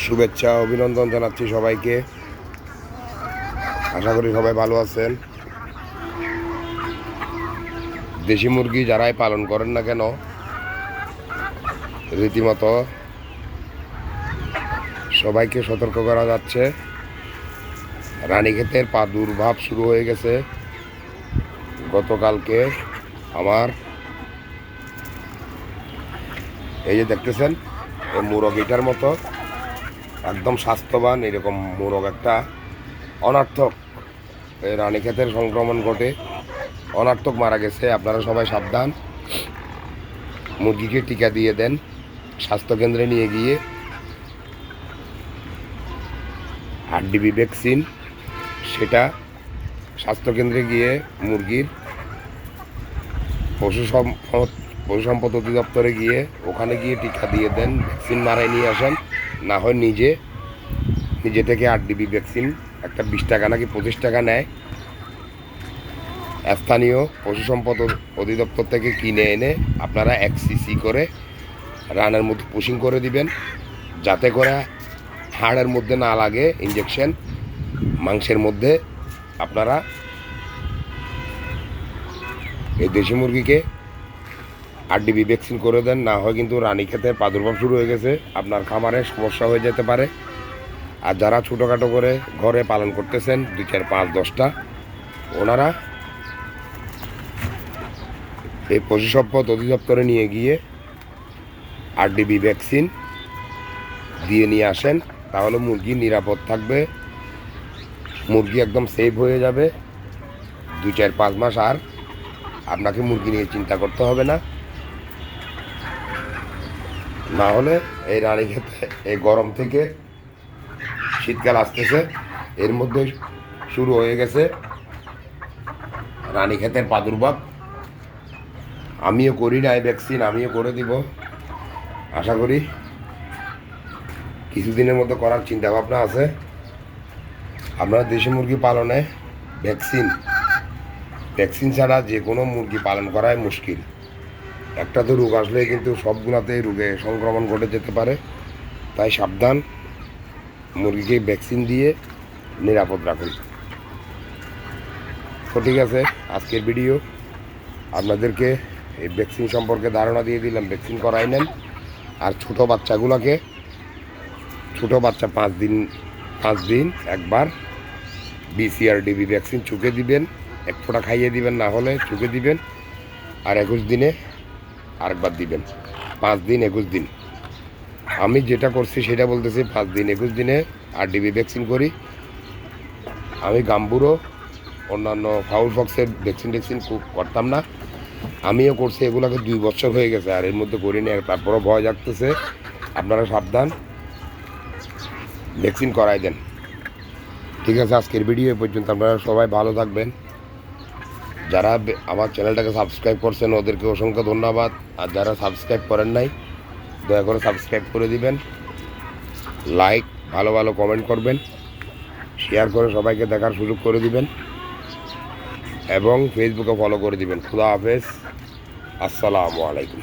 শুভেচ্ছা অভিনন্দন জানাচ্ছি সবাইকে। আশা করি সবাই ভালো আছেন। দেশি মুরগি যারাই পালন করেন না কেন, রীতিমতো সবাইকে সতর্ক করা যাচ্ছে। রানীক্ষেতের প্রাদুর্ভাব শুরু হয়ে গেছে। গতকালকে আমার এই যে দেখতেছেন, এই মোরগ এটার মতো একদম স্বাস্থ্যবান এরকম মোরগ একটা অনার্থক এই রানীক্ষেতের সংক্রমণ ঘটে অনার্থক মারা গেছে। আপনারা সবাই সাবধান, মুরগিকে টিকা দিয়ে দেন। স্বাস্থ্যকেন্দ্রে নিয়ে গিয়ে RDB ভ্যাকসিন, সেটা স্বাস্থ্যকেন্দ্রে গিয়ে মুরগির পশু সম্পদ অধিদপ্তরে গিয়ে ওখানে গিয়ে টিকা দিয়ে দেন, ভ্যাকসিন মারাই নিয়ে আসেন। না হয় নিজে থেকে RDB ভ্যাকসিন একটা 20 টাকা নাকি 25 টাকা নেয়, স্থানীয় পশু সম্পদ অধিদপ্তর থেকে কিনে এনে আপনারা 1 cc করে রানের মধ্যে পুশিং করে দিবেন, যাতে করে হাড়ের মধ্যে না লাগে ইঞ্জেকশন, মাংসের মধ্যে আপনারা এই দেশি মুরগিকে RDB ভ্যাকসিন করে দেন। না হয় কিন্তু রানীক্ষেতের প্রাদুর্ভাব শুরু হয়ে গেছে, আপনার খামারে সমস্যা হয়ে যেতে পারে। আর যারা ছোটোখাটো করে ঘরে পালন করতেছেন 2, 4, 5, 10টা, ওনারা এই পশু সম্পদ অধিদপ্তরে নিয়ে গিয়ে RDB ভ্যাকসিন দিয়ে নিয়ে আসেন, তাহলে মুরগি নিরাপদ থাকবে, মুরগি একদম সেফ হয়ে যাবে। 2, 4, 5 মাস আর আপনাকে মুরগি নিয়ে চিন্তা করতে হবে না। না হলে এই রানীক্ষেতে এই গরম থেকে শীতকাল আসতেছে, এর মধ্যে শুরু হয়ে গেছে রানীক্ষেতের প্রাদুর্ভাব। আমিও করি না এই ভ্যাকসিন, আমিও করে দিব। আশা করি কিছুদিনের মধ্যে করার চিন্তা ভাবনা আছে। আপনারা দেশি মুরগি পালনে ভ্যাকসিন ছাড়া যে কোনো মুরগি পালন করাই মুশকিল। একটা তো রোগ আসলে কিন্তু সবগুলাতেই রোগে সংক্রমণ ঘটে যেতে পারে, তাই সাবধান, মুরগিকে ভ্যাকসিন দিয়ে নিরাপদ রাখুন। তো ঠিক আছে, আজকের ভিডিও আপনাদেরকে এই ভ্যাকসিন সম্পর্কে ধারণা দিয়ে দিলাম। ভ্যাকসিন করাই নেন। আর ছোটো বাচ্চা 5 দিন একবার BCRDB ভ্যাকসিন চুকে দিবেন, 1 ফোঁটা খাইয়ে দিবেন, না হলে চুকে দিবেন। আর 21 দিনে আরেকবার দিবেন। 5 দিন 21 দিন। আমি যেটা করছি সেটা বলতেছি, 5 দিন 21 দিনে RDB ভ্যাকসিন করি। আমি গাম্বুরো অন্যান্য ফাউল ফক্সের ভ্যাকসিন করতাম না, আমিও করছি। এগুলোকে 2 বছর হয়ে গেছে আর এর মধ্যে করিনি, তারপরও ভয় জাগতেছে। আপনারা সাবধান, ভ্যাকসিন করাই দেন। ঠিক আছে, আজকের ভিডিও এ পর্যন্ত। আপনারা সবাই ভালো থাকবেন। যারা আমার চ্যানেলটাকে সাবস্ক্রাইব করছেন ওদেরকে অসংখ্য ধন্যবাদ। আর যারা সাবস্ক্রাইব করেন নাই, দয়া করে সাবস্ক্রাইব করে দিবেন, লাইক, ভালো ভালো কমেন্ট করবেন, শেয়ার করে সবাইকে দেখার সুযোগ করে দিবেন এবং ফেসবুকে ফলো করে দিবেন। খুদা হাফেজ, আসসালামু আলাইকুম।